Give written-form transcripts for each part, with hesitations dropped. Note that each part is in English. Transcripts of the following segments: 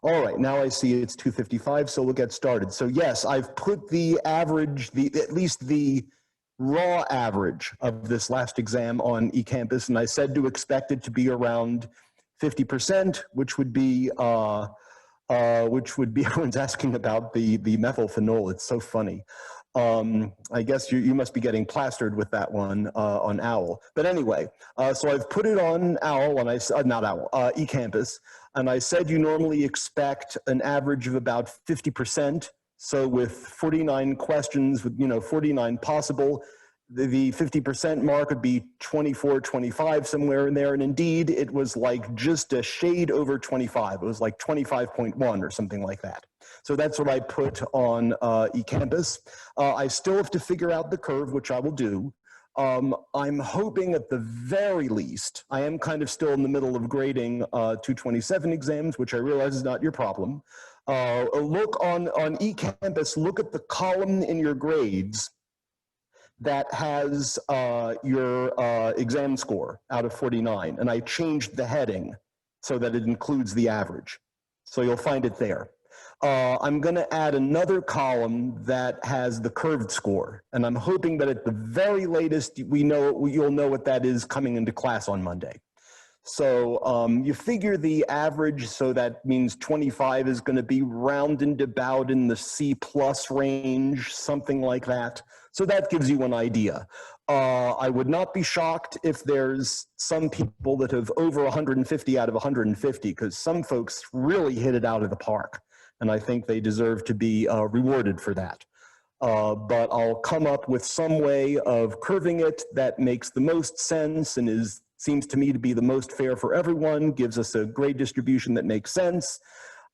All right, now I see it's 2:55, so we'll get started. So yes, I've put the average, at least the raw average of this last exam on eCampus, and I said to expect it to be around 50%, which would be everyone's asking about the methylphenol. It's so funny. I guess you must be getting plastered with that one on OWL. But anyway, so I've put it on OWL, and not OWL, eCampus, and I said you normally expect an average of about 50%. So with 49 questions, with 49 possible, the 50% mark would be 24, 25, somewhere in there. And indeed, it was like just a shade over 25. It was like 25.1 or something like that. So that's what I put on eCampus. I still have to figure out the curve, which I will do. I'm hoping at the very least, I am kind of still in the middle of grading 227 exams, which I realize is not your problem. Look on eCampus, look at the column in your grades that has your exam score out of 49, and I changed the heading so that it includes the average. So you'll find it there. I'm going to add another column that has the curved score, and I'm hoping that at the very latest you'll know what that is coming into class on Monday. So you figure the average, so that means 25 is going to be rounded about in the C+ range, something like that. So that gives you an idea. I would not be shocked if there's some people that have over 150 out of 150, because some folks really hit it out of the park, and I think they deserve to be rewarded for that. But I'll come up with some way of curving it that makes the most sense and seems to me to be the most fair for everyone, gives us a grade distribution that makes sense,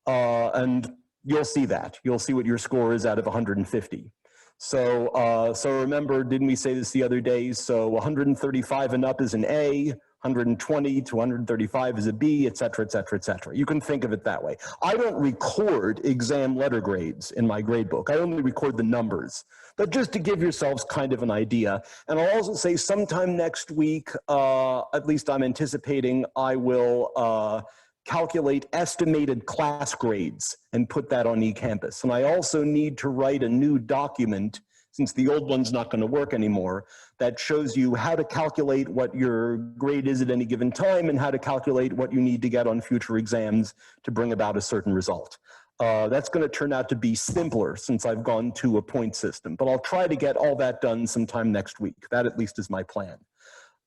and you'll see that. You'll see what your score is out of 150. So, so remember, didn't we say this the other day? So 135 and up is an A, 120 to 135 is a B, et cetera, et cetera, et cetera. You can think of it that way. I don't record exam letter grades in my grade book. I only record the numbers. But just to give yourselves kind of an idea. And I'll also say sometime next week, at least I'm anticipating, I will calculate estimated class grades and put that on eCampus. And I also need to write a new document, since the old one's not going to work anymore, that shows you how to calculate what your grade is at any given time and how to calculate what you need to get on future exams to bring about a certain result. That's going to turn out to be simpler since I've gone to a point system, but I'll try to get all that done sometime next week. That at least is my plan.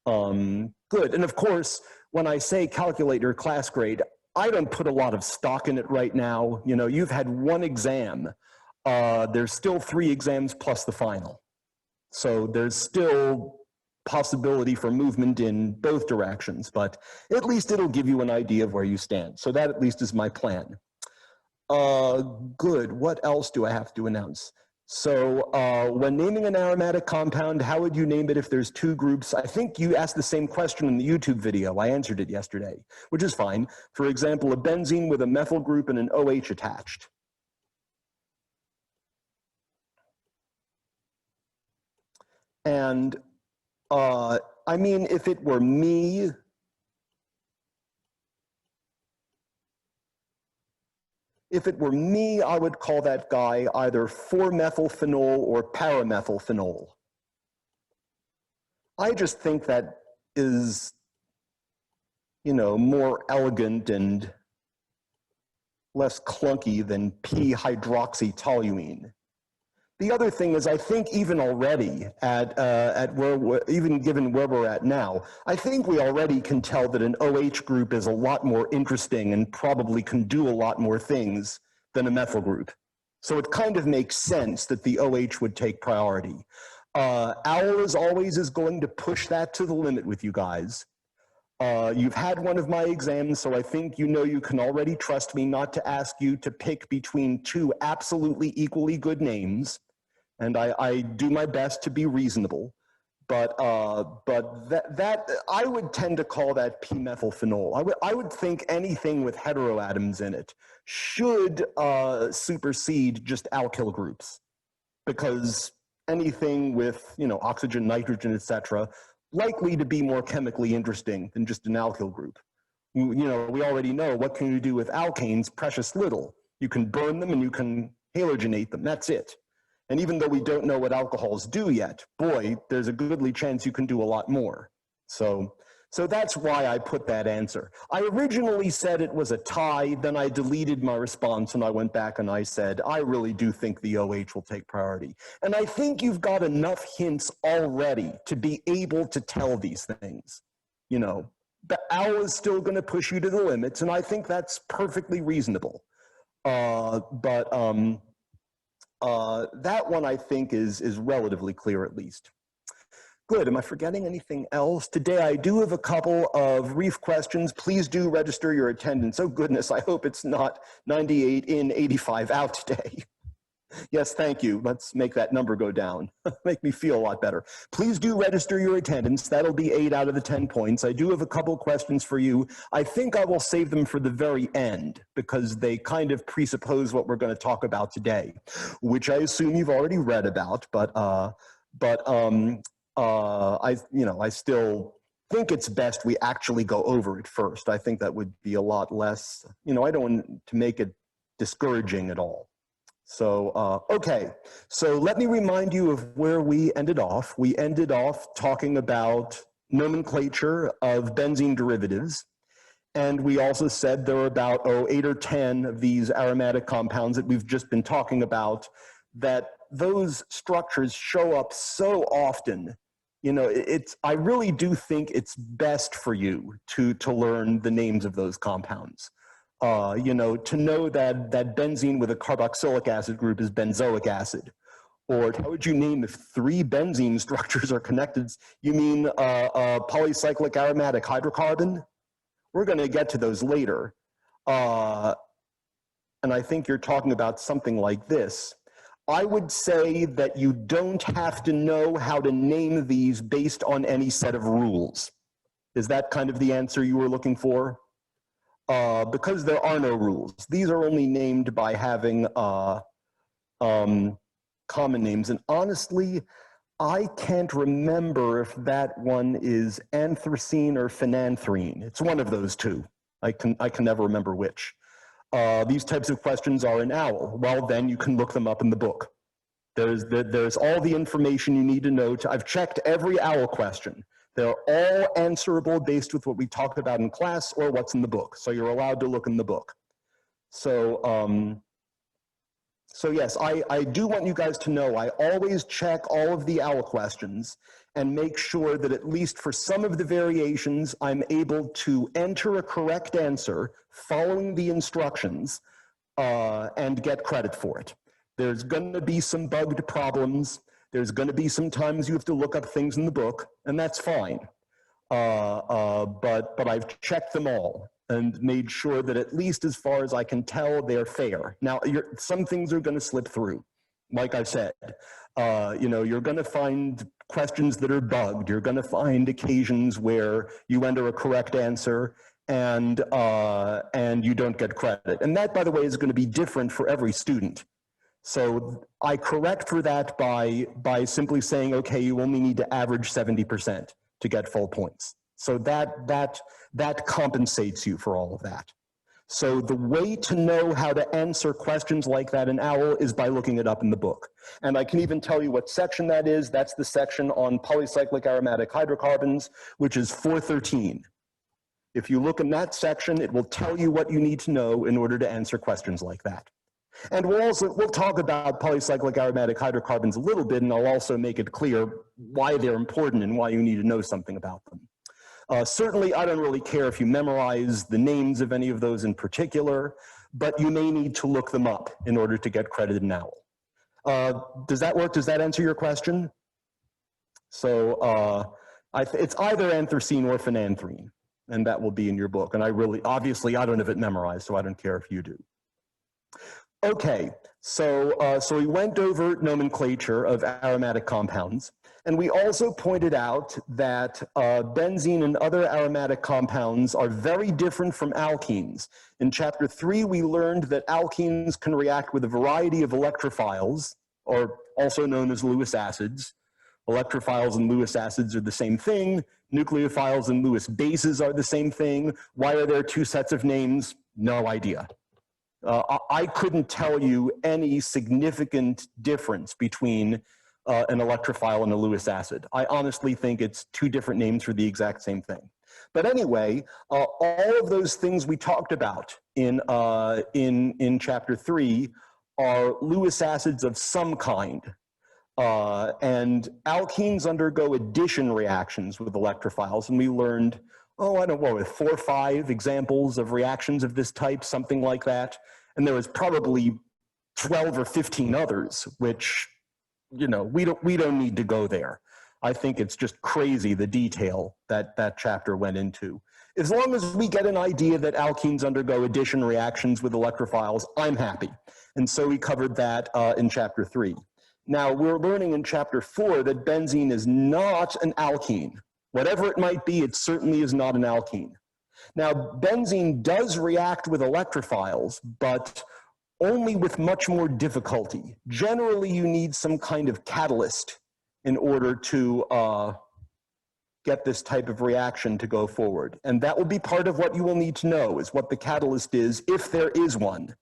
Good. And of course, when I say calculate your class grade, I don't put a lot of stock in it right now. You know, you've had one exam. There's still 3 exams plus the final. So there's still possibility for movement in both directions, but at least it'll give you an idea of where you stand. So that at least is my plan. Good. What else do I have to announce? So when naming an aromatic compound, how would you name it if there's 2 groups? I think you asked the same question in the YouTube video. I answered it yesterday, which is fine. For example, a benzene with a methyl group and an OH attached. And I mean, if it were me, I would call that guy either 4-methylphenol or paramethylphenol. I just think that is, you know, more elegant and less clunky than p-hydroxytoluene. The other thing is, I think even already even given where we're at now, I think we already can tell that an OH group is a lot more interesting and probably can do a lot more things than a methyl group. So it kind of makes sense that the OH would take priority. OWL as always is going to push that to the limit with you guys. You've had one of my exams, so I think you know you can already trust me not to ask you to pick between 2 absolutely equally good names. And I do my best to be reasonable, but that I would tend to call that p-methylphenol. I would think anything with heteroatoms in it should supersede just alkyl groups, because anything with, you know, oxygen, nitrogen, etc., likely to be more chemically interesting than just an alkyl group. You know, we already know what can you do with alkanes, precious little. You can burn them and you can halogenate them, that's it. And even though we don't know what alcohols do yet, boy, there's a goodly chance you can do a lot more. So that's why I put that answer. I originally said it was a tie, then I deleted my response and I went back and I said, I really do think the OH will take priority. And I think you've got enough hints already to be able to tell these things. You know, the owl is still going to push you to the limits, and I think that's perfectly reasonable. That one I think is relatively clear at least. Good. Am I forgetting anything else? Today I do have a couple of Reef questions. Please do register your attendance. Oh goodness, I hope it's not 98 in, 85 out today. Yes, thank you. Let's make that number go down. Make me feel a lot better. Please do register your attendance. That'll be 8 out of the 10 points. I do have a couple questions for you. I think I will save them for the very end because they kind of presuppose what we're going to talk about today, which I assume you've already read about, but I still think it's best we actually go over it first. I think that would be a lot less, I don't want to make it discouraging at all. So, okay, so let me remind you of where we ended off. We ended off talking about nomenclature of benzene derivatives. And we also said there are about 8 or 10 of these aromatic compounds that we've just been talking about, that those structures show up so often. I really do think it's best for you to learn the names of those compounds. To know that benzene with a carboxylic acid group is benzoic acid. Or how would you name if 3 benzene structures are connected? You mean polycyclic aromatic hydrocarbon? We're going to get to those later. And I think you're talking about something like this. I would say that you don't have to know how to name these based on any set of rules. Is that kind of the answer you were looking for? Because there are no rules. These are only named by having common names. And honestly, I can't remember if that one is anthracene or phenanthrene. It's one of those two. I can never remember which. These types of questions are in OWL. Well, then you can look them up in the book. There's all the information you need to know. I've checked every OWL question. They're all answerable based with what we talked about in class or what's in the book. So you're allowed to look in the book. So yes, I do want you guys to know I always check all of the OWL questions and make sure that at least for some of the variations, I'm able to enter a correct answer following the instructions and get credit for it. There's going to be some bugged problems. There's going to be some times you have to look up things in the book, and that's fine. But I've checked them all and made sure that at least as far as I can tell, they're fair. Now, some things are going to slip through. Like I said, you're going to find questions that are bugged. You're going to find occasions where you enter a correct answer and you don't get credit. And that, by the way, is going to be different for every student. So I correct for that by simply saying, okay, you only need to average 70% to get full points. So that compensates you for all of that. So the way to know how to answer questions like that in OWL is by looking it up in the book. And I can even tell you what section that is. That's the section on polycyclic aromatic hydrocarbons, which is 413. If you look in that section, it will tell you what you need to know in order to answer questions like that. And we'll talk about polycyclic aromatic hydrocarbons a little bit, and I'll also make it clear why they're important and why you need to know something about them. Certainly, I don't really care if you memorize the names of any of those in particular, but you may need to look them up in order to get credit in OWL. Does that work? Does that answer your question? So it's either anthracene or phenanthrene, and that will be in your book. And obviously, I don't have it memorized, so I don't care if you do. Okay, so we went over nomenclature of aromatic compounds, and we also pointed out that benzene and other aromatic compounds are very different from alkenes. In chapter 3, we learned that alkenes can react with a variety of electrophiles, or also known as Lewis acids. Electrophiles and Lewis acids are the same thing, Nucleophiles and Lewis bases are the same thing. Why are there two sets of names? No idea. I couldn't tell you any significant difference between an electrophile and a Lewis acid. I honestly think it's two different names for the exact same thing. But anyway, all of those things we talked about in chapter 3 are Lewis acids of some kind. And alkenes undergo addition reactions with electrophiles, and we learned, I don't know, 4 or 5 examples of reactions of this type, something like that. And there was probably 12 or 15 others, which, we don't need to go there. I think it's just crazy the detail that that chapter went into. As long as we get an idea that alkenes undergo addition reactions with electrophiles, I'm happy. And so we covered that in chapter 3. Now, we're learning in chapter 4 that benzene is not an alkene. Whatever it might be, it certainly is not an alkene. Now, benzene does react with electrophiles, but only with much more difficulty. Generally, you need some kind of catalyst in order to get this type of reaction to go forward. And that will be part of what you will need to know, is what the catalyst is, if there is one,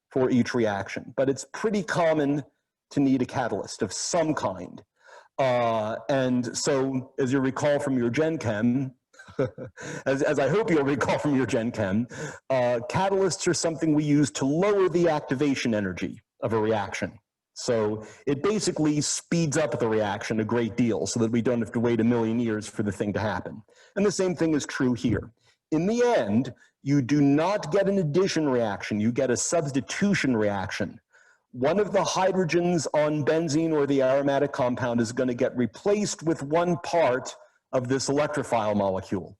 for each reaction. But it's pretty common to need a catalyst of some kind. And so, as you recall from your Gen Chem, as I hope you'll recall from your Gen Chem, catalysts are something we use to lower the activation energy of a reaction. So it basically speeds up the reaction a great deal so that we don't have to wait a million years for the thing to happen. And the same thing is true here. In the end, you do not get an addition reaction, you get a substitution reaction. One of the hydrogens on benzene or the aromatic compound is going to get replaced with one part of this electrophile molecule.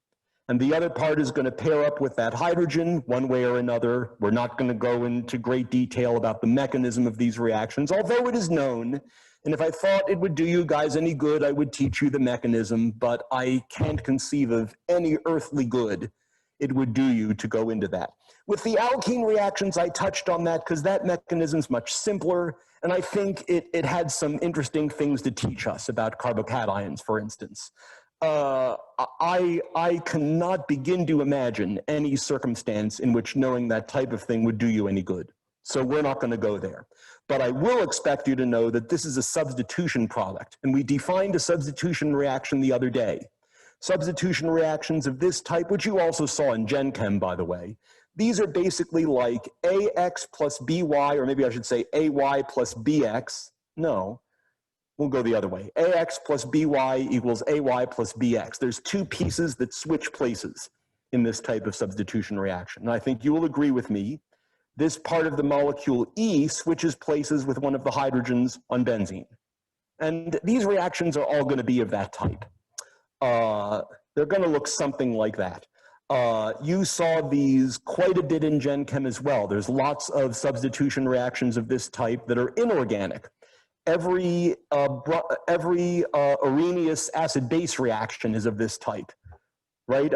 And the other part is going to pair up with that hydrogen one way or another. We're not going to go into great detail about the mechanism of these reactions, although it is known. And if I thought it would do you guys any good, I would teach you the mechanism, but I can't conceive of any earthly good it would do you to go into that. With the alkene reactions, I touched on that because that mechanism is much simpler, and I think it had some interesting things to teach us about carbocations, for instance. I cannot begin to imagine any circumstance in which knowing that type of thing would do you any good. So we're not going to go there. But I will expect you to know that this is a substitution product, and we defined a substitution reaction the other day. Substitution reactions of this type, which you also saw in Gen Chem, by the way, these are basically like AX plus BY, or maybe I should say AY plus BX. No, we'll go the other way. AX plus BY equals AY plus BX. There's two pieces that switch places in this type of substitution reaction. And I think you will agree with me. This part of the molecule E switches places with one of the hydrogens on benzene. And these reactions are all going to be of that type. They're going to look something like that. You saw these quite a bit in Gen Chem as well. There's lots of substitution reactions of this type that are inorganic. Every Arrhenius acid-base reaction is of this type, right?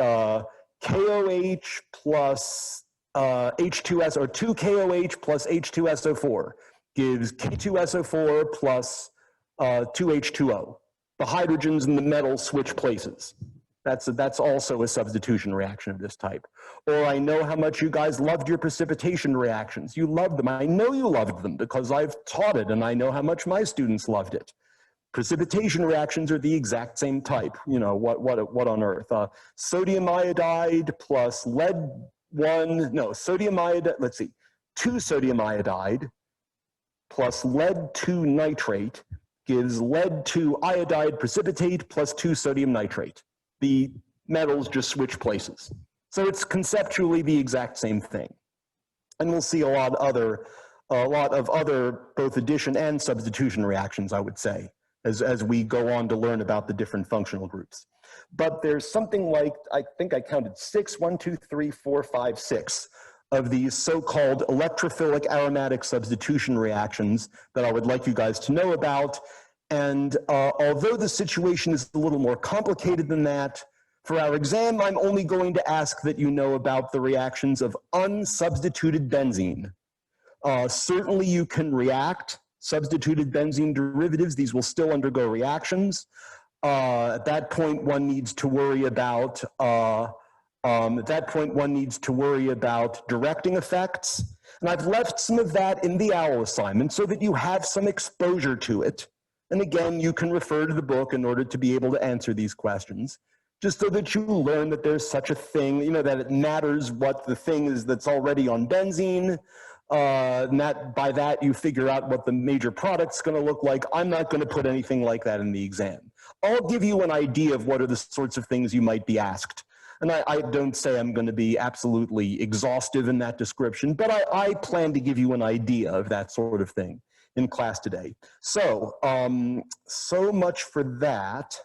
KOH plus H2S, or 2KOH plus H2SO4 gives K2SO4 plus 2H2O. The hydrogens and the metals switch places. That's also a substitution reaction of this type. Or I know how much you guys loved your precipitation reactions. You loved them. I know you loved them because I've taught it and I know how much my students loved it. Precipitation reactions are the exact same type. You know, what on earth? Sodium iodide plus sodium iodide, let's see, 2 sodium iodide plus lead 2 nitrate gives lead 2 iodide precipitate plus 2 sodium nitrate. The metals just switch places. So it's conceptually the exact same thing. And we'll see a lot of other both addition and substitution reactions, I would say, as we go on to learn about the different functional groups. But there's something like, I think I counted 6, 1, 2, 3, 4, 5, 6 of these so-called electrophilic aromatic substitution reactions that I would like you guys to know about. And although the situation is a little more complicated than that, for our exam, I'm only going to ask that you know about the reactions of unsubstituted benzene. Certainly you can react substituted benzene derivatives. These will still undergo reactions. At that point, one needs to worry about directing effects. And I've left some of that in the OWL assignment so that you have some exposure to it. And again, you can refer to the book in order to be able to answer these questions, just so that you learn that there's such a thing, you know, that it matters what the thing is that's already on benzene. And that by that you figure out what the major product's going to look like. I'm not going to put anything like that in the exam. I'll give you an idea of what are the sorts of things you might be asked. And I don't say I'm going to be absolutely exhaustive in that description, but I plan to give you an idea of that sort of thing in class today. So, so much for that.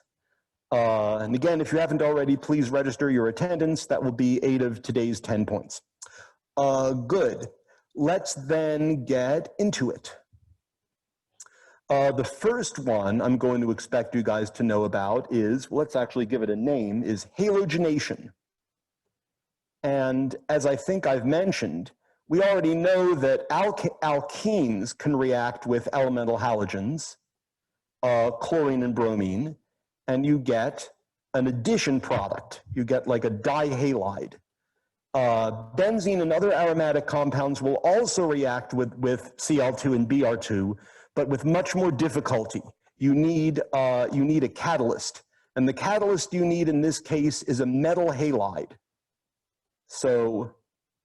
And again, if you haven't already, please register your attendance. That will be 8 of today's 10 points. Good. Let's then get into it. The first one I'm going to expect you guys to know about is, well, let's actually give it a name, is halogenation. And as I think I've mentioned, we already know that alkenes can react with elemental halogens, chlorine and bromine, and you get an addition product. You get like a dihalide. Benzene and other aromatic compounds will also react with Cl2 and Br2, but with much more difficulty. You need a catalyst, and the catalyst you need in this case is a metal halide. So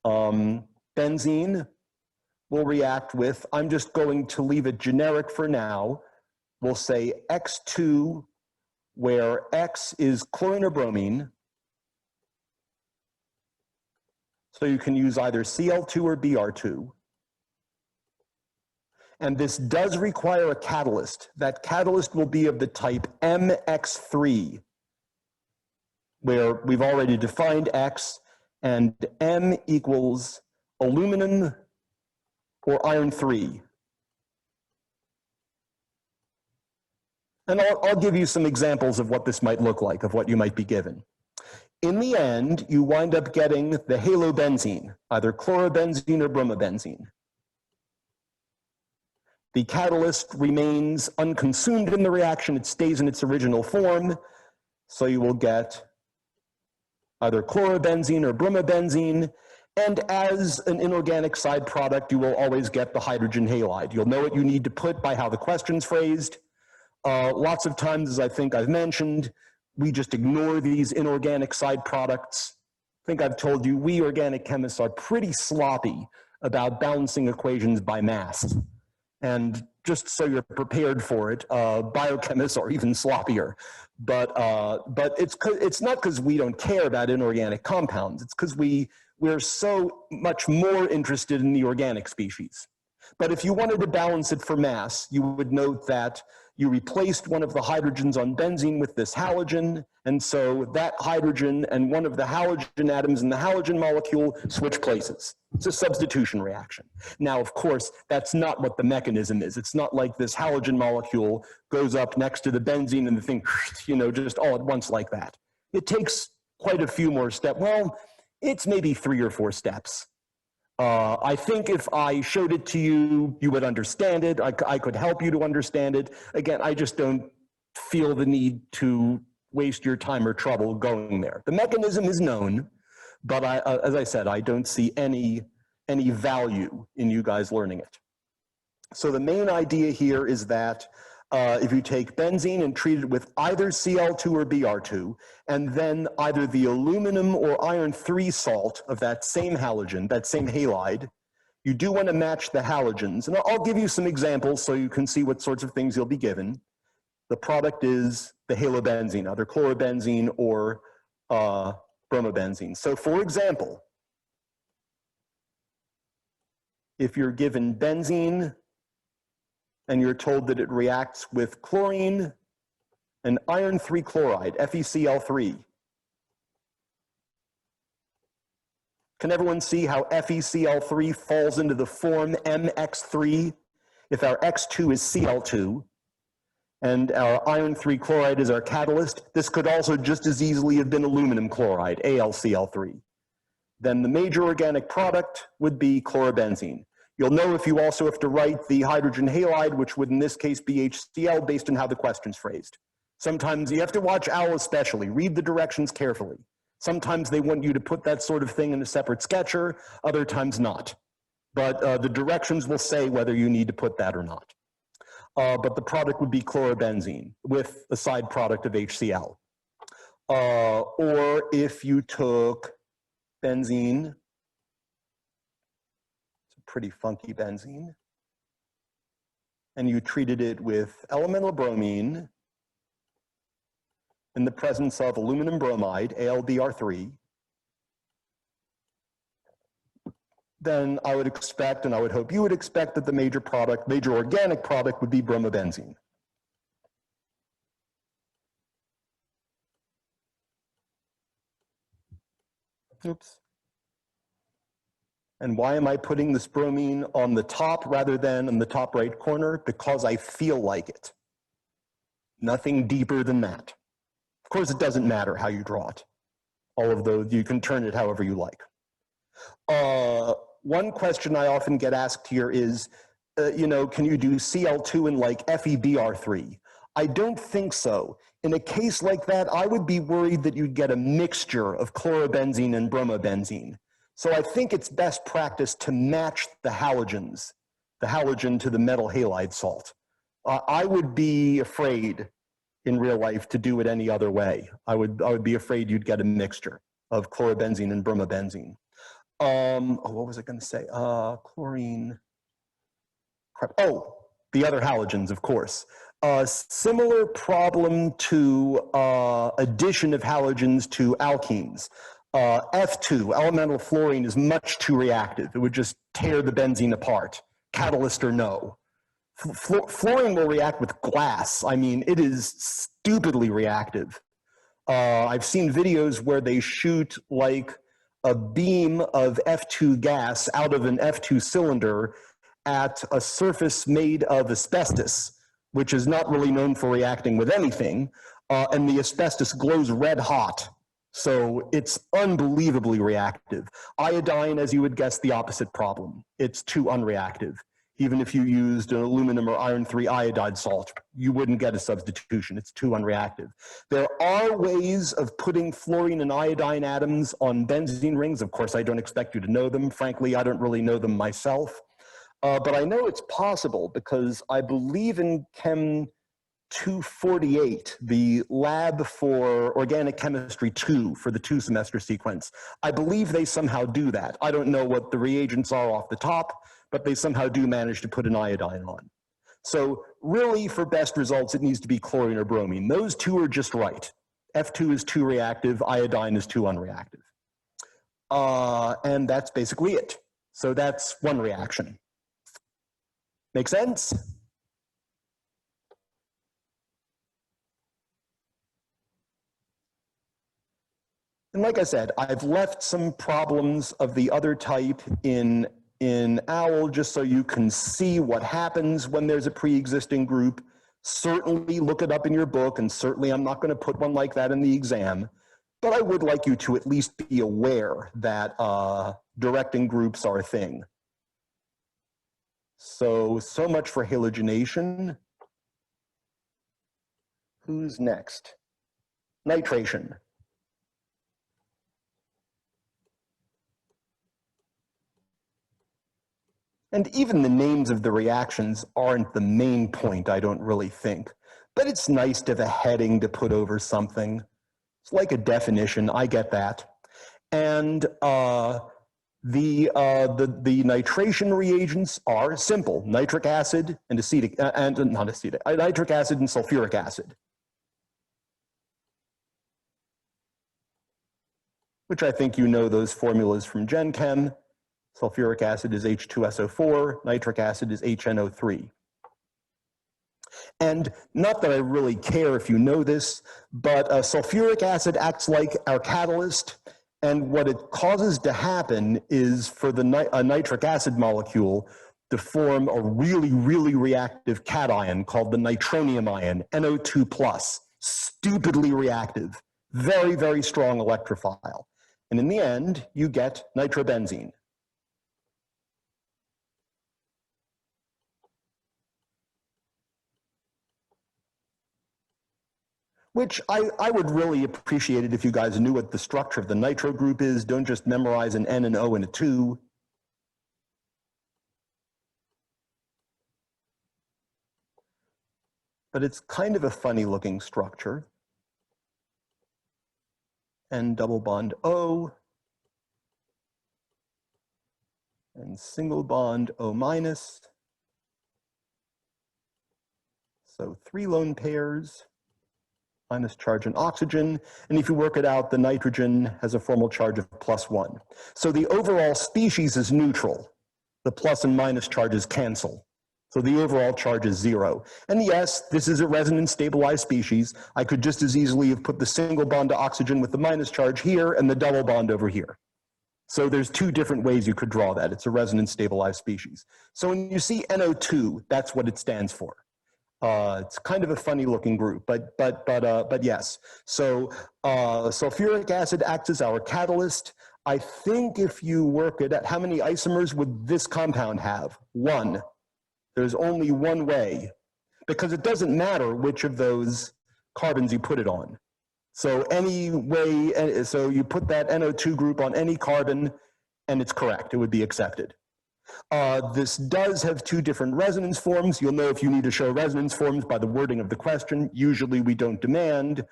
benzene will react with, I'm just going to leave it generic for now, we'll say X2, where X is chlorine or bromine. So you can use either Cl2 or Br2. And this does require a catalyst. That catalyst will be of the type MX3, where we've already defined X, and M equals aluminum or iron 3. And I'll give you some examples of what this might look like, of what you might be given. In the end, you wind up getting the halobenzene, either chlorobenzene or bromobenzene. The catalyst remains unconsumed in the reaction. It stays in its original form. So you will get either chlorobenzene or bromobenzene. And as an inorganic side product, you will always get the hydrogen halide. You'll know what you need to put by how the question's phrased. Lots of times, as I think I've mentioned, we just ignore these inorganic side products. I think I've told you, we organic chemists are pretty sloppy about balancing equations by mass. And just so you're prepared for it, biochemists are even sloppier. But it's not because we don't care about inorganic compounds. It's because we're so much more interested in the organic species. But if you wanted to balance it for mass, you would note that you replaced one of the hydrogens on benzene with this halogen, and so that hydrogen and one of the halogen atoms in the halogen molecule switch places. It's a substitution reaction. Now, of course, that's not what the mechanism is. It's not like this halogen molecule goes up next to the benzene and the thing, you know, just all at once like that. It takes quite a few more steps. Well, it's maybe 3 or 4 steps. I think if I showed it to you, you would understand it. I could help you to understand it. Again, I just don't feel the need to waste your time or trouble going there. The mechanism is known, but as I said, I don't see any value in you guys learning it. So the main idea here is that if you take benzene and treat it with either Cl2 or Br2, and then either the aluminum or iron 3 salt of that same halogen, that same halide, you do want to match the halogens. And I'll give you some examples so you can see what sorts of things you'll be given. The product is the halobenzene, either chlorobenzene or bromobenzene. So for example, if you're given benzene and you're told that it reacts with chlorine and iron 3 chloride, FeCl3. Can everyone see how FeCl3 falls into the form MX3 if our X2 is Cl2 and our iron 3 chloride is our catalyst? This could also just as easily have been aluminum chloride, AlCl3. Then the major organic product would be chlorobenzene. You'll know if you also have to write the hydrogen halide, which would in this case be HCl based on how the question's phrased. Sometimes you have to watch OWL especially. Read the directions carefully. Sometimes they want you to put that sort of thing in a separate sketcher, other times not. But the directions will say whether you need to put that or not. But the product would be chlorobenzene with a side product of HCl. Or if you took benzene, it's a pretty funky benzene, and you treated it with elemental bromine in the presence of aluminum bromide, AlBr3, then I would expect, and I would hope you would expect, that the major organic product would be bromobenzene. Oops. And why am I putting this bromine on the top rather than in the top right corner? Because I feel like it. Nothing deeper than that. Of course, it doesn't matter how you draw it. All of those, you can turn it however you like. One question I often get asked here is, can you do Cl2 and like FeBr3? I don't think so. In a case like that, I would be worried that you'd get a mixture of chlorobenzene and bromobenzene. So I think it's best practice to match the halogens, the halogen to the metal halide salt. I would be afraid in real life to do it any other way. I would be afraid you'd get a mixture of chlorobenzene and bromobenzene. What was I going to say? Chlorine. Crap. Oh, the other halogens, of course. Similar problem to addition of halogens to alkenes. F2, elemental fluorine, is much too reactive. It would just tear the benzene apart, catalyst or no. Fluorine will react with glass. I mean, it is stupidly reactive. I've seen videos where they shoot like a beam of F2 gas out of an F2 cylinder at a surface made of asbestos, which is not really known for reacting with anything, and the asbestos glows red hot. So it's unbelievably reactive. Iodine, as you would guess, the opposite problem. It's too unreactive. Even if you used an aluminum or iron 3 iodide salt, you wouldn't get a substitution. It's too unreactive. There are ways of putting fluorine and iodine atoms on benzene rings. Of course, I don't expect you to know them. Frankly, I don't really know them myself. But I know it's possible because I believe in Chem 248, the lab for organic chemistry 2 for the 2-semester sequence. I believe they somehow do that. I don't know what the reagents are off the top, but they somehow do manage to put an iodine on. So really, for best results, it needs to be chlorine or bromine. Those two are just right. F2 is too reactive, iodine is too unreactive. And that's basically it. So that's one reaction. Make sense? And like I said, I've left some problems of the other type in OWL just so you can see what happens when there's a pre-existing group. Certainly look it up in your book, and certainly I'm not going to put one like that in the exam, but I would like you to at least be aware that directing groups are a thing. So much for halogenation. Who's next? Nitration. And even the names of the reactions aren't the main point, I don't really think. But it's nice to have a heading to put over something. It's like a definition, I get that. And the nitration reagents are simple: nitric acid and nitric acid and sulfuric acid, which I think you know those formulas from Gen Chem. Sulfuric acid is H2SO4, nitric acid is HNO3. And not that I really care if you know this, but sulfuric acid acts like our catalyst, and what it causes to happen is for the nitric acid molecule to form a really, really reactive cation called the nitronium ion, NO2+, stupidly reactive, very, very strong electrophile. And in the end, you get nitrobenzene. which I would really appreciate it if you guys knew what the structure of the nitro group is. Don't just memorize an N, an O, and a 2. But it's kind of a funny looking structure. N double bond O, and single bond O minus. So 3 lone pairs, minus charge and oxygen. And if you work it out, the nitrogen has a formal charge of +1. So the overall species is neutral. The plus and minus charges cancel. So the overall charge is 0. And yes, this is a resonance stabilized species. I could just as easily have put the single bond to oxygen with the minus charge here and the double bond over here. So there's 2 different ways you could draw that. It's a resonance stabilized species. So when you see NO2, that's what it stands for. It's kind of a funny looking group, but yes. So sulfuric acid acts as our catalyst. I think if you work it out, how many isomers would this compound have? 1. There's only one way, because it doesn't matter which of those carbons you put it on. So any way, so you put that NO2 group on any carbon and it's correct, it would be accepted. This does have 2 different resonance forms. You'll know if you need to show resonance forms by the wording of the question. Usually we don't demand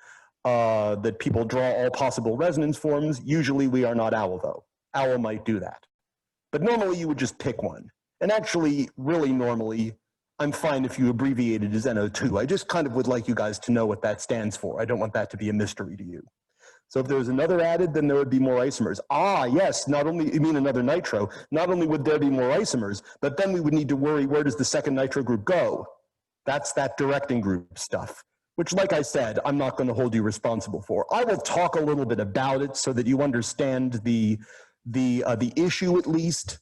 that people draw all possible resonance forms. Usually we are not OWL though. OWL might do that. But normally you would just pick one. And actually, really normally, I'm fine if you abbreviate it as NO2. I just kind of would like you guys to know what that stands for. I don't want that to be a mystery to you. So if there was another added, then there would be more isomers. Ah, yes, not only, you mean another nitro, not only would there be more isomers, but then we would need to worry, where does the second nitro group go? That's that directing group stuff, which, like I said, I'm not going to hold you responsible for. I will talk a little bit about it so that you understand the issue at least.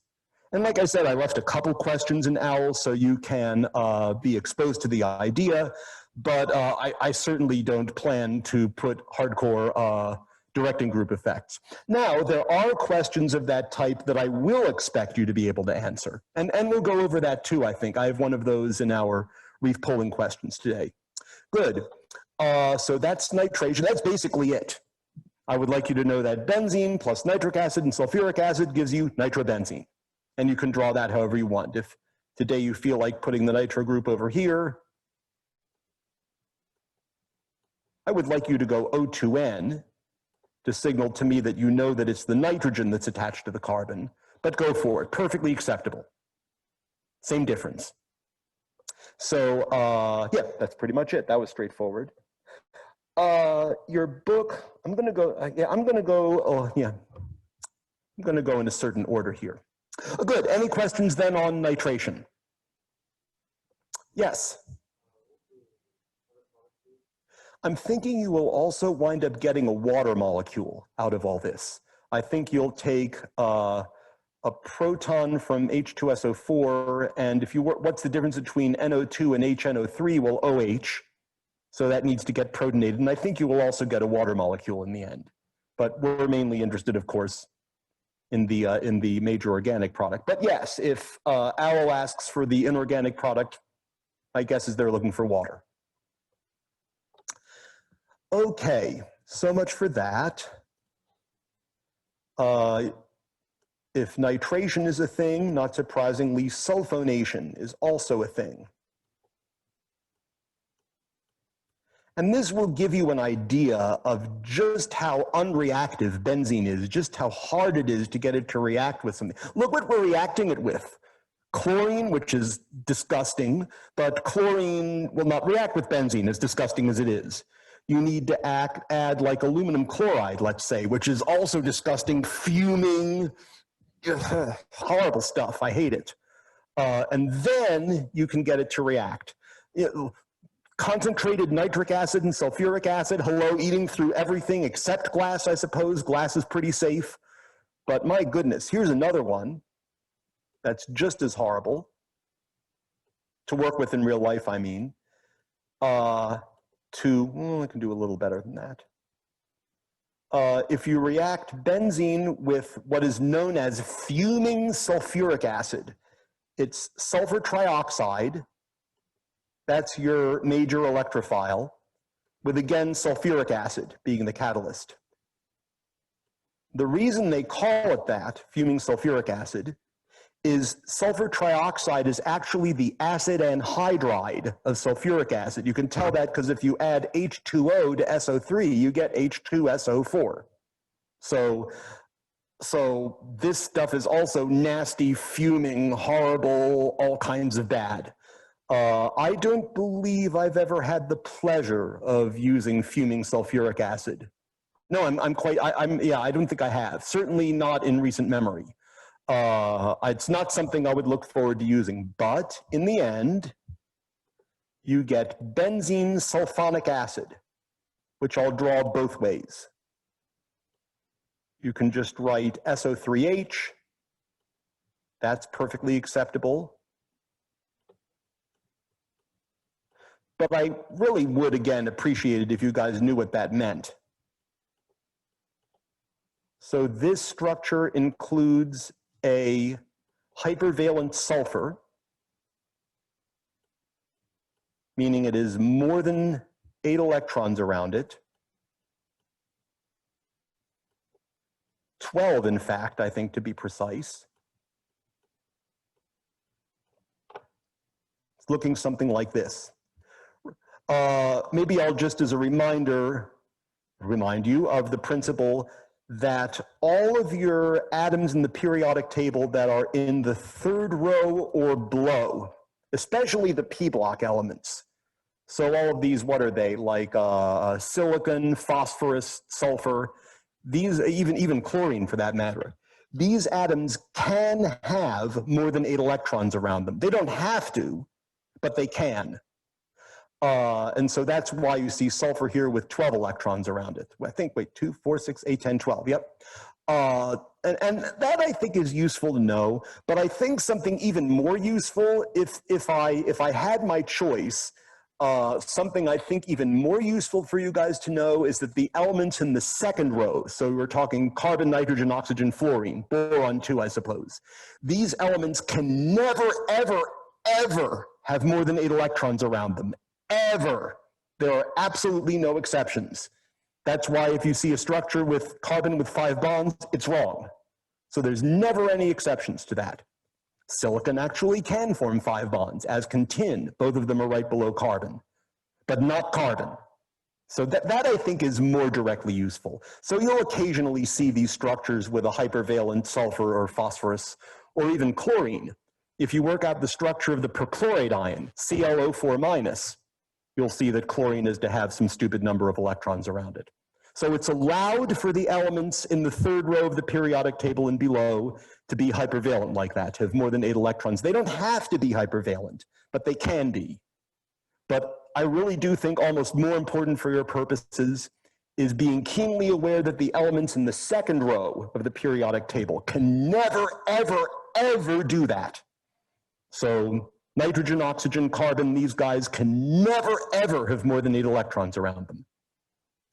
And like I said, I left a couple questions in OWL so you can be exposed to the idea, but I certainly don't plan to put hardcore directing group effects. Now, there are questions of that type that I will expect you to be able to answer. And we'll go over that too, I think. I have one of those in our Reef polling questions today. Good. So that's nitration. That's basically it. I would like you to know that benzene plus nitric acid and sulfuric acid gives you nitrobenzene. And you can draw that however you want. If today you feel like putting the nitro group over here, I would like you to go O2N to signal to me that you know that it's the nitrogen that's attached to the carbon, but go for it, perfectly acceptable. Same difference. So yeah, that's pretty much it. That was straightforward. Your book, I'm gonna go in a certain order here. Good. Any questions then on nitration? Yes. I'm thinking you will also wind up getting a water molecule out of all this. I think you'll take a proton from H2SO4, and if you work, what's the difference between NO2 and HNO3? Well, OH. So that needs to get protonated, and I think you will also get a water molecule in the end. But we're mainly interested, of course, in the major organic product. But yes, if OWL asks for the inorganic product, my guess is they're looking for water. Okay, so much for that. If nitration is a thing, not surprisingly, sulfonation is also a thing. And this will give you an idea of just how unreactive benzene is, just how hard it is to get it to react with something. Look what we're reacting it with. Chlorine, which is disgusting, but chlorine will not react with benzene, as disgusting as it is. You need to add like aluminum chloride, let's say, which is also disgusting, fuming, horrible stuff. I hate it. And then you can get it to react. Concentrated nitric acid and sulfuric acid, hello, eating through everything except glass, I suppose. Glass is pretty safe. But my goodness, here's another one that's just as horrible to work with in real life, I mean. I can do a little better than that. If you react benzene with what is known as fuming sulfuric acid, it's sulfur trioxide. That's your major electrophile. with again sulfuric acid being the catalyst. The reason they call it that, fuming sulfuric acid, is sulfur trioxide is actually the acid anhydride of sulfuric acid. You can tell that because if you add H2O to SO3, you get H2SO4. So this stuff is also nasty, fuming, horrible, all kinds of bad. I don't believe I've ever had the pleasure of using fuming sulfuric acid. No, I don't think I have. Certainly not in recent memory. It's not something I would look forward to using, but in the end, you get benzene sulfonic acid, which I'll draw both ways. You can just write SO3H. That's perfectly acceptable. But I really would, again, appreciate it if you guys knew what that meant. So this structure includes a hypervalent sulfur, meaning it is more than 8 electrons around it. 12, in fact, I think, to be precise. It's looking something like this. Maybe I'll just as a reminder, remind you of the principle that all of your atoms in the periodic table that are in the third row or below, especially the p block elements. So all of these, what are they? Like silicon, phosphorus, sulfur, these, even chlorine for that matter. These atoms can have more than 8 electrons around them. They don't have to, but they can. And so that's why you see sulfur here with 12 electrons around it. I think, wait, 2, 4, 6, 8, 10, 12, yep. And that I think is useful to know, but I think something even more useful, if I had my choice, something I think even more useful for you guys to know is that the elements in the second row, so we're talking carbon, nitrogen, oxygen, fluorine, boron too, I suppose. These elements can never, ever, ever have more than 8 electrons around them. Ever. There are absolutely no exceptions. That's why if you see a structure with carbon with 5 bonds, it's wrong. So there's never any exceptions to that. Silicon actually can form 5 bonds, as can tin. Both of them are right below carbon, but not carbon. So that I think is more directly useful. So you'll occasionally see these structures with a hypervalent sulfur or phosphorus or even chlorine. If you work out the structure of the perchlorate ion, ClO4-, you'll see that chlorine is to have some stupid number of electrons around it. So it's allowed for the elements in the third row of the periodic table and below to be hypervalent like that, to have more than 8 electrons. They don't have to be hypervalent, but they can be. But I really do think almost more important for your purposes is being keenly aware that the elements in the second row of the periodic table can never, ever, ever do that. So nitrogen, oxygen, carbon, these guys can never, ever have more than 8 electrons around them.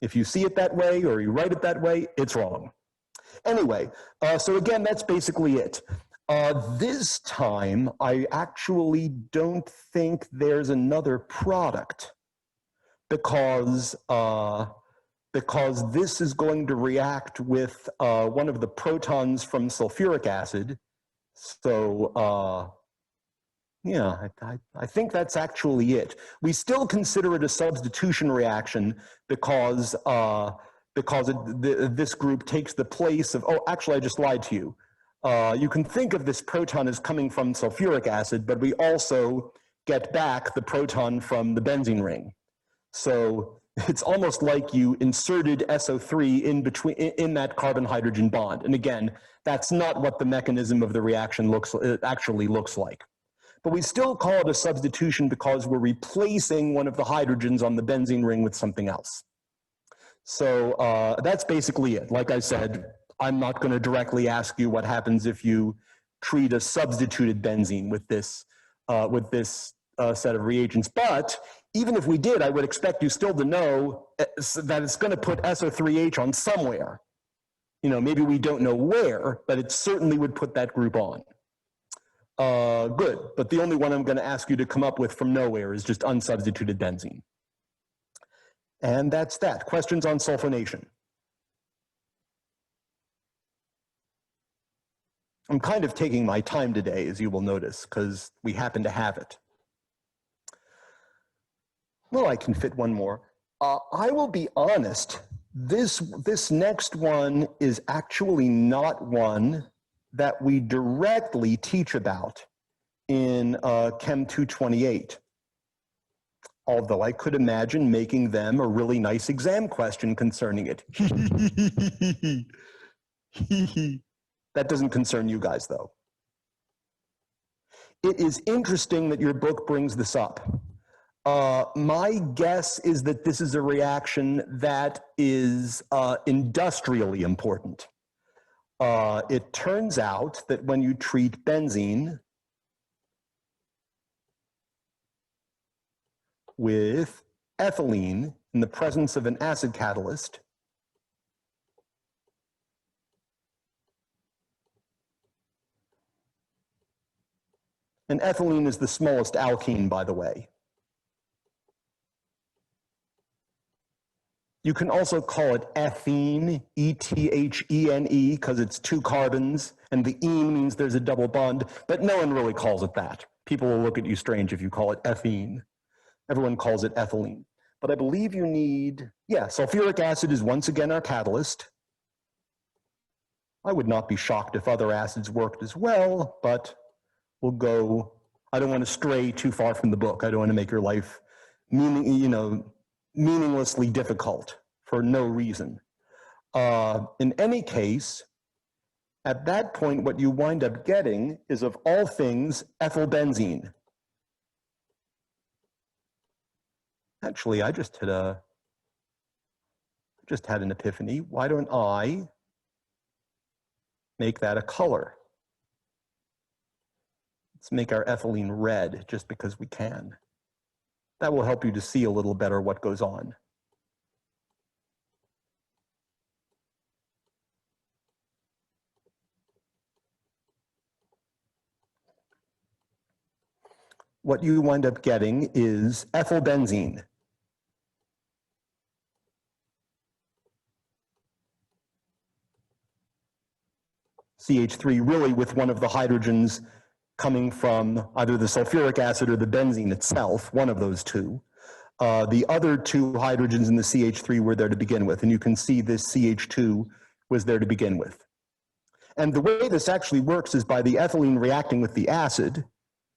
If you see it that way or you write it that way, it's wrong. Anyway, so again, that's basically it. This time, I actually don't think there's another product because this is going to react with one of the protons from sulfuric acid. So, yeah, I think that's actually it. We still consider it a substitution reaction because this group takes the place of, oh, actually, I just lied to you. You can think of this proton as coming from sulfuric acid, but we also get back the proton from the benzene ring. So it's almost like you inserted SO3 in that carbon-hydrogen bond. And again, that's not what the mechanism of the reaction actually looks like. But we still call it a substitution because we're replacing one of the hydrogens on the benzene ring with something else. So that's basically it. Like I said, I'm not going to directly ask you what happens if you treat a substituted benzene with this set of reagents. But even if we did, I would expect you still to know that it's going to put SO3H on somewhere. You know, maybe we don't know where, but it certainly would put that group on. Good, but the only one I'm going to ask you to come up with from nowhere is just unsubstituted benzene. And that's that. Questions on sulfonation? I'm kind of taking my time today, as you will notice, because we happen to have it. Well, I can fit one more. I will be honest, this next one is actually not one that we directly teach about in Chem 228. Although I could imagine making them a really nice exam question concerning it. That doesn't concern you guys, though. It is interesting that your book brings this up. My guess is that this is a reaction that is industrially important. It turns out that when you treat benzene with ethylene in the presence of an acid catalyst, and ethylene is the smallest alkene, by the way. You can also call it ethene, E-T-H-E-N-E, because it's 2 carbons, and the ene means there's a double bond, but no one really calls it that. People will look at you strange if you call it ethene. Everyone calls it ethylene. But I believe you need, yeah, sulfuric acid is once again our catalyst. I would not be shocked if other acids worked as well, but we'll go, I don't want to stray too far from the book. I don't want to make your life meaninglessly difficult for no reason. In any case, at that point, what you wind up getting is, of all things, ethylbenzene. Actually, I just had an epiphany. Why don't I make that a color? Let's make our ethylene red, just because we can. That will help you to see a little better what goes on. What you wind up getting is ethylbenzene. CH3 really with one of the hydrogens coming from either the sulfuric acid or the benzene itself, one of those two. The other 2 hydrogens in the CH3 were there to begin with, and you can see this CH2 was there to begin with. And the way this actually works is by the ethylene reacting with the acid,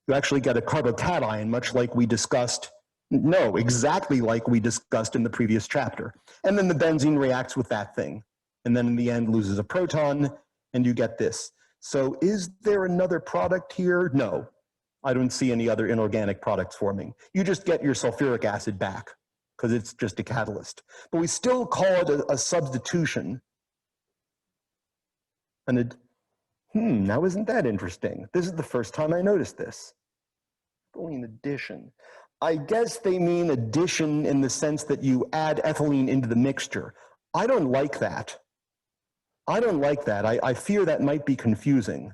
you actually get a carbocation, much like we discussed, no, exactly like we discussed in the previous chapter. And then the benzene reacts with that thing, and then in the end loses a proton, and you get this. So is there another product here? No, I don't see any other inorganic products forming. You just get your sulfuric acid back because it's just a catalyst. But we still call it a substitution. And now isn't that interesting? This is the first time I noticed this. Ethylene addition. I guess they mean addition in the sense that you add ethylene into the mixture. I don't like that. I don't like that. I fear that might be confusing.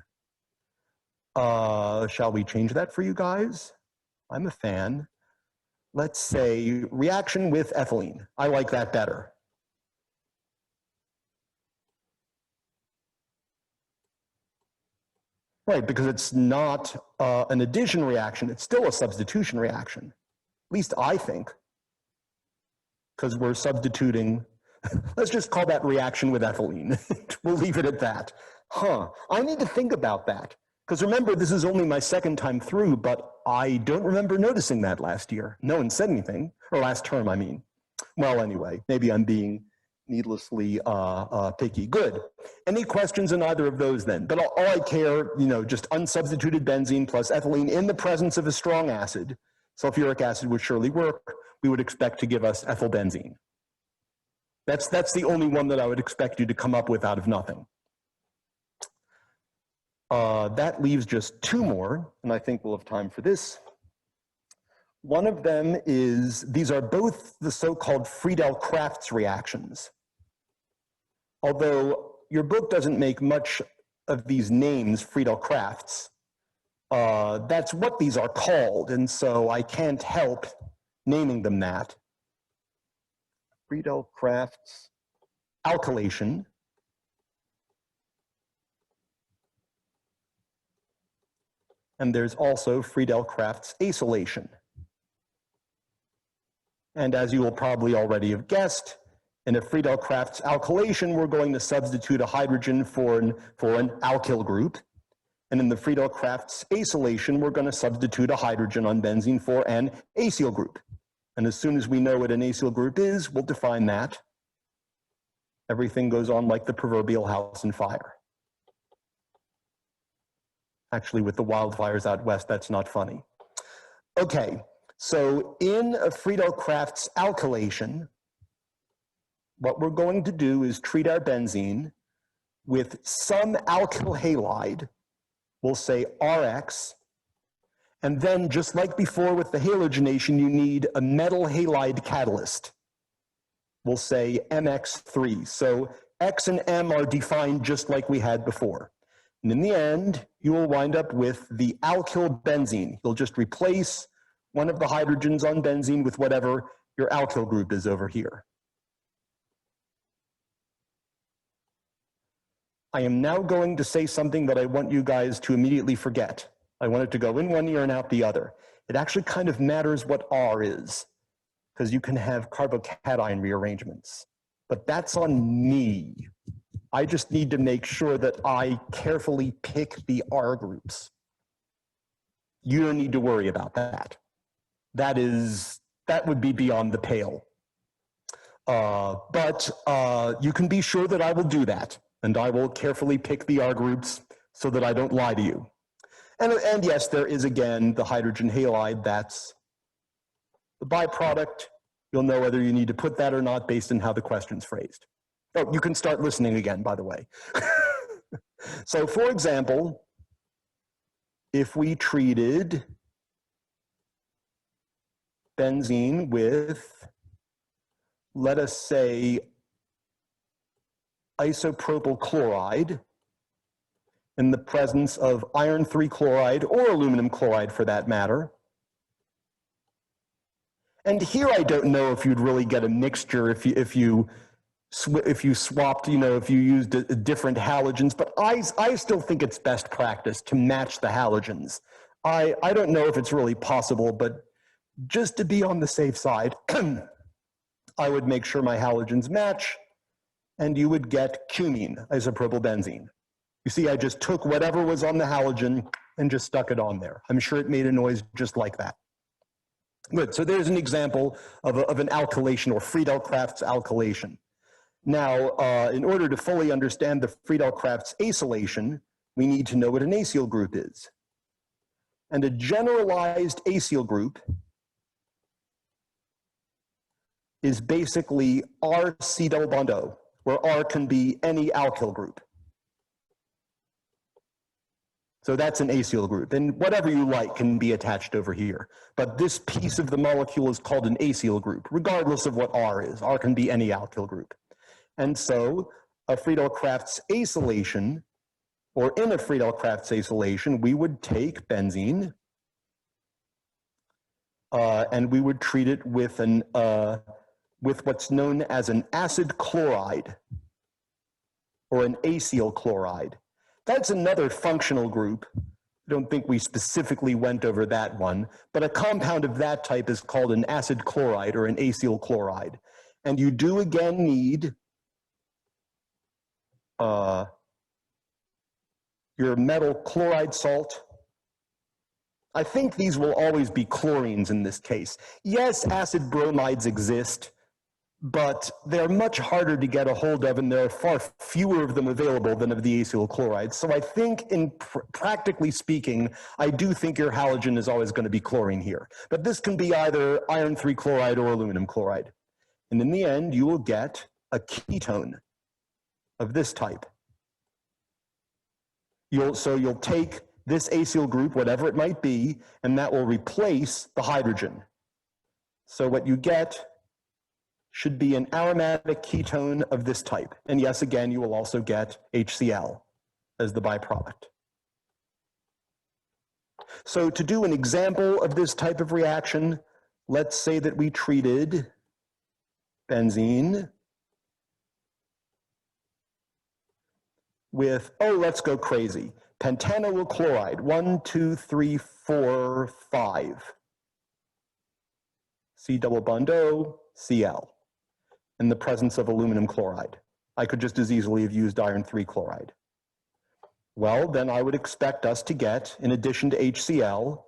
Shall we change that for you guys? I'm a fan. Let's say reaction with ethylene. I like that better. Right, because it's not an addition reaction. It's still a substitution reaction. At least I think. Because we're substituting. Let's just call that reaction with ethylene. We'll leave it at that. I need to think about that. Because remember, this is only my 2nd time through, but I don't remember noticing that last year. No one said anything, or last term, I mean. Well, anyway, maybe I'm being needlessly picky. Good. Any questions on either of those then? But all I care, just unsubstituted benzene plus ethylene in the presence of a strong acid. Sulfuric acid would surely work. We would expect to give us ethylbenzene. That's the only one that I would expect you to come up with out of nothing. That leaves just 2 more, and I think we'll have time for this. One of them is, these are both the so-called Friedel Crafts reactions. Although your book doesn't make much of these names, Friedel Crafts, that's what these are called, and so I can't help naming them that. Friedel Crafts alkylation. And there's also Friedel Crafts acylation. And as you will probably already have guessed, in a Friedel Crafts alkylation, we're going to substitute a hydrogen for an alkyl group. And in the Friedel Crafts acylation, we're going to substitute a hydrogen on benzene for an acyl group. And as soon as we know what an acyl group is, we'll define that. Everything goes on like the proverbial house on fire. Actually, with the wildfires out west, that's not funny. Okay, so in a Friedel Crafts alkylation, what we're going to do is treat our benzene with some alkyl halide, we'll say Rx, and then just like before with the halogenation, you need a metal halide catalyst. We'll say MX3. So X and M are defined just like we had before. And in the end, you will wind up with the alkyl benzene. You'll just replace one of the hydrogens on benzene with whatever your alkyl group is over here. I am now going to say something that I want you guys to immediately forget. I want it to go in one ear and out the other. It actually kind of matters what R is, because you can have carbocation rearrangements. But that's on me. I just need to make sure that I carefully pick the R groups. You don't need to worry about that. That would be beyond the pale. But you can be sure that I will do that. And I will carefully pick the R groups so that I don't lie to you. And yes, there is again the hydrogen halide. That's the byproduct. You'll know whether you need to put that or not based on how the question's phrased. Oh, you can start listening again, by the way. So for example, if we treated benzene with, let us say, isopropyl chloride in the presence of iron 3 chloride or aluminum chloride for that matter. And here I don't know if you'd really get a mixture if you swapped, if you used different halogens, but I still think it's best practice to match the halogens. I don't know if it's really possible, but just to be on the safe side, I would make sure my halogens match, and you would get cumene, isopropyl benzene. You see, I just took whatever was on the halogen and just stuck it on there. I'm sure it made a noise just like that. Good, so there's an example of an alkylation or Friedel Crafts alkylation. Now, in order to fully understand the Friedel Crafts acylation, we need to know what an acyl group is. And a generalized acyl group is basically R-C double bond O, where R can be any alkyl group. So that's an acyl group, and whatever you like can be attached over here. But this piece of the molecule is called an acyl group, regardless of what R is. R can be any alkyl group. And so a Friedel Crafts acylation, or in a Friedel Crafts acylation, we would take benzene and we would treat it with what's known as an acid chloride or an acyl chloride. That's another functional group. I don't think we specifically went over that one, but a compound of that type is called an acid chloride or an acyl chloride. And you do again need your metal chloride salt. I think these will always be chlorines in this case. Yes, acid bromides exist, but they're much harder to get a hold of, and there are far fewer of them available than of the acyl chlorides. So I think, practically speaking, I do think your halogen is always going to be chlorine here. But this can be either iron 3 chloride or aluminum chloride. And in the end, you will get a ketone of this type. So you'll take this acyl group, whatever it might be, and that will replace the hydrogen. So what you get should be an aromatic ketone of this type. And yes, again, you will also get HCl as the byproduct. So to do an example of this type of reaction, let's say that we treated benzene with, oh, let's go crazy, pentanyl chloride, 1, 2, 3, 4, 5. C double bond O, Cl, in the presence of aluminum chloride. I could just as easily have used iron 3 chloride. Well, then I would expect us to get, in addition to HCl,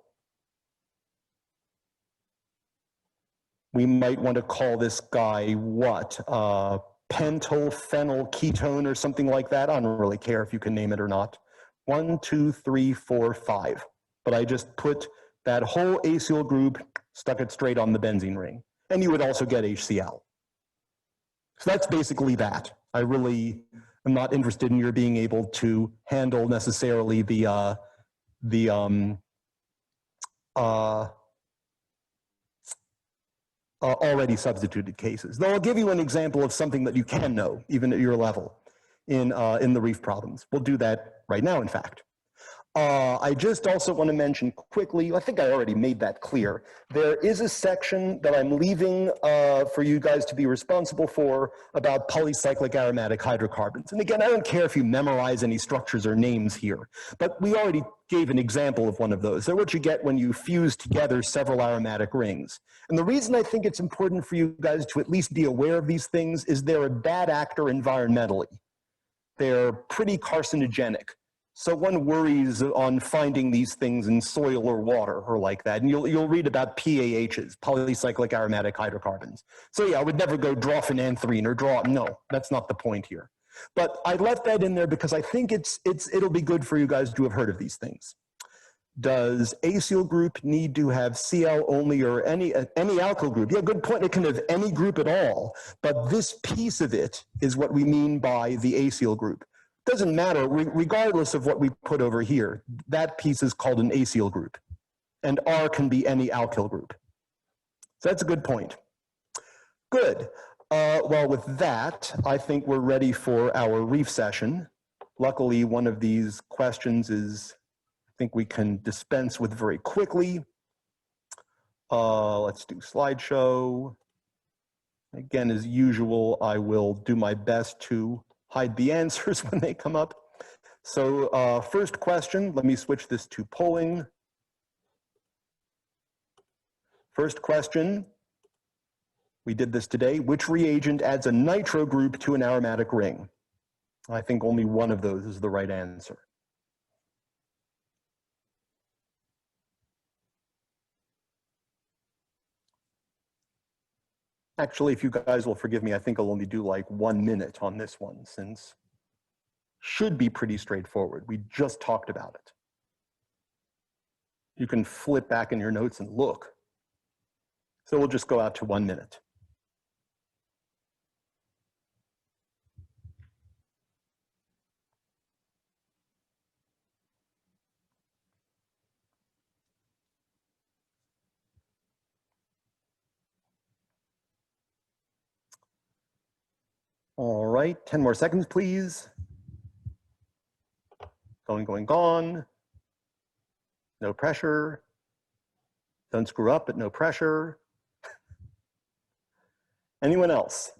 we might want to call this guy what? Pentyl phenyl ketone or something like that. I don't really care if you can name it or not. 1, 2, 3, 4, 5. But I just put that whole acyl group, stuck it straight on the benzene ring. And you would also get HCl. So that's basically that. I really am not interested in your being able to handle necessarily the already substituted cases. Though I'll give you an example of something that you can know, even at your level, in the Reef Problems. We'll do that right now, in fact. I just also want to mention quickly, I think I already made that clear, there is a section that I'm leaving for you guys to be responsible for about polycyclic aromatic hydrocarbons. And again, I don't care if you memorize any structures or names here, but we already gave an example of one of those. They're what you get when you fuse together several aromatic rings. And the reason I think it's important for you guys to at least be aware of these things is they're a bad actor environmentally. They're pretty carcinogenic. So one worries on finding these things in soil or water or like that. And you'll read about PAHs, polycyclic aromatic hydrocarbons. So yeah, I would never go draw phenanthrene or draw, no, that's not the point here. But I left that in there because I think it'll be good for you guys to have heard of these things. Does acyl group need to have Cl only or any alkyl group? Yeah, good point. It can have any group at all, but this piece of it is what we mean by the acyl group. Doesn't matter, regardless of what we put over here, that piece is called an acyl group, and R can be any alkyl group. So that's a good point. Good. Well, with that, I think we're ready for our reef session. Luckily, one of these questions is, I think we can dispense with very quickly. Let's do slideshow. Again, as usual, I will do my best to hide the answers when they come up. So first question, let me switch this to polling. First question, we did this today. Which reagent adds a nitro group to an aromatic ring? I think only one of those is the right answer. Actually, if you guys will forgive me, I think I'll only do like 1 minute on this one, since should be pretty straightforward. We just talked about it. You can flip back in your notes and look. So we'll just go out to 1 minute. All right, 10 more seconds, please. Going, gone. No pressure. Don't screw up, but no pressure. Anyone else?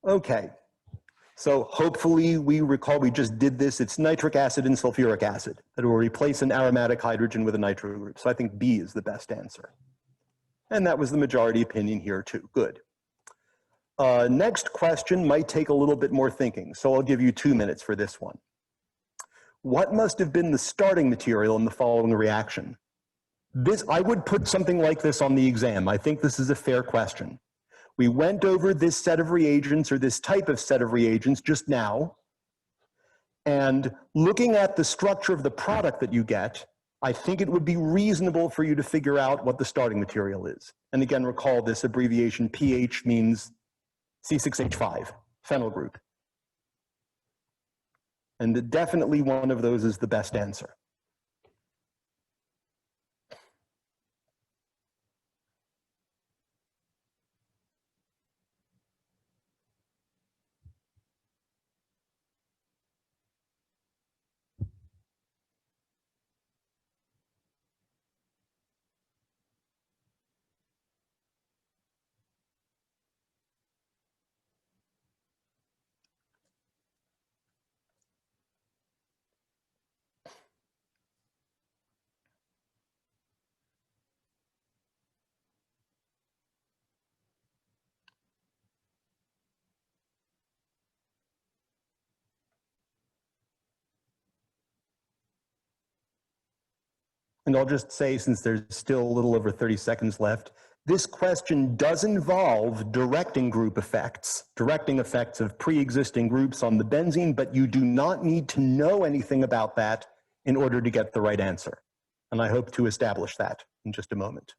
Okay, so hopefully we recall we just did this. It's nitric acid and sulfuric acid that will replace an aromatic hydrogen with a nitro group. So I think B is the best answer. And that was the majority opinion here too, good. Next question might take a little bit more thinking, so I'll give you 2 minutes for this one. What must have been the starting material in the following reaction? I would put something like this on the exam. I think this is a fair question. We went over this set of reagents or this type of set of reagents just now, and looking at the structure of the product that you get, I think it would be reasonable for you to figure out what the starting material is. And again, recall this abbreviation pH means C6H5, phenyl group. And definitely one of those is the best answer. And I'll just say, since there's still a little over 30 seconds left, this question does involve directing group effects, directing effects of pre-existing groups on the benzene, but you do not need to know anything about that in order to get the right answer. And I hope to establish that in just a moment.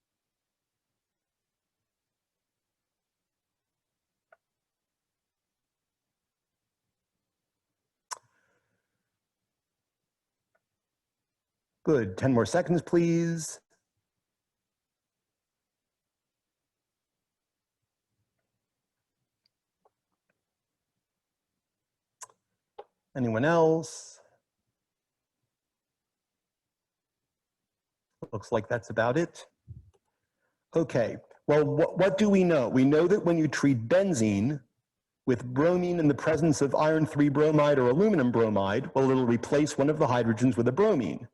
Good, 10 more seconds, please. Anyone else? Looks like that's about it. Okay, well, what do we know? We know that when you treat benzene with bromine in the presence of iron 3 bromide or aluminum bromide, well, it'll replace one of the hydrogens with a bromine.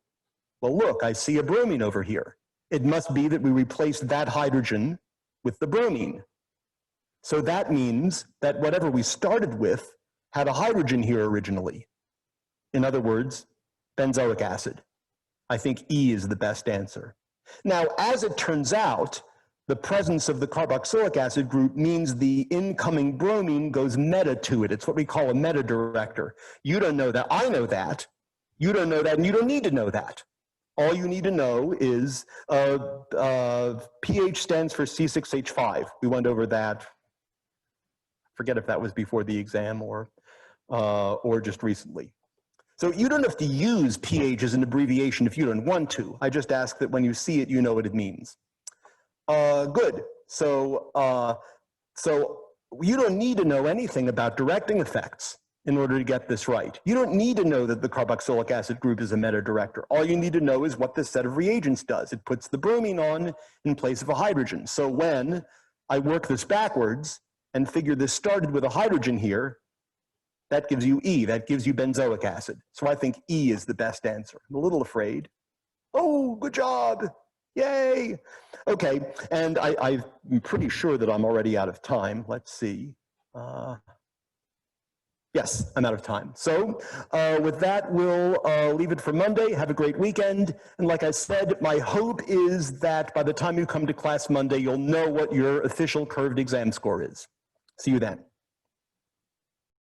Well, look, I see a bromine over here. It must be that we replaced that hydrogen with the bromine. So that means that whatever we started with had a hydrogen here originally. In other words, benzoic acid. I think E is the best answer. Now, as it turns out, the presence of the carboxylic acid group means the incoming bromine goes meta to it. It's what we call a meta director. You don't know that. I know that. You don't know that, and you don't need to know that. All you need to know is pH stands for C6H5. We went over that. Forget if that was before the exam or just recently. So you don't have to use pH as an abbreviation if you don't want to. I just ask that when you see it, you know what it means. Good. So you don't need to know anything about directing effects in order to get this right. You don't need to know that the carboxylic acid group is a meta director. All you need to know is what this set of reagents does. It puts the bromine on in place of a hydrogen. So when I work this backwards and figure this started with a hydrogen here, that gives you E, that gives you benzoic acid. So I think E is the best answer. I'm a little afraid. Oh, good job. Yay. Okay, and I'm pretty sure that I'm already out of time. Let's see. Yes, I'm out of time. So with that, we'll leave it for Monday. Have a great weekend. And like I said, my hope is that by the time you come to class Monday, you'll know what your official curved exam score is. See you then.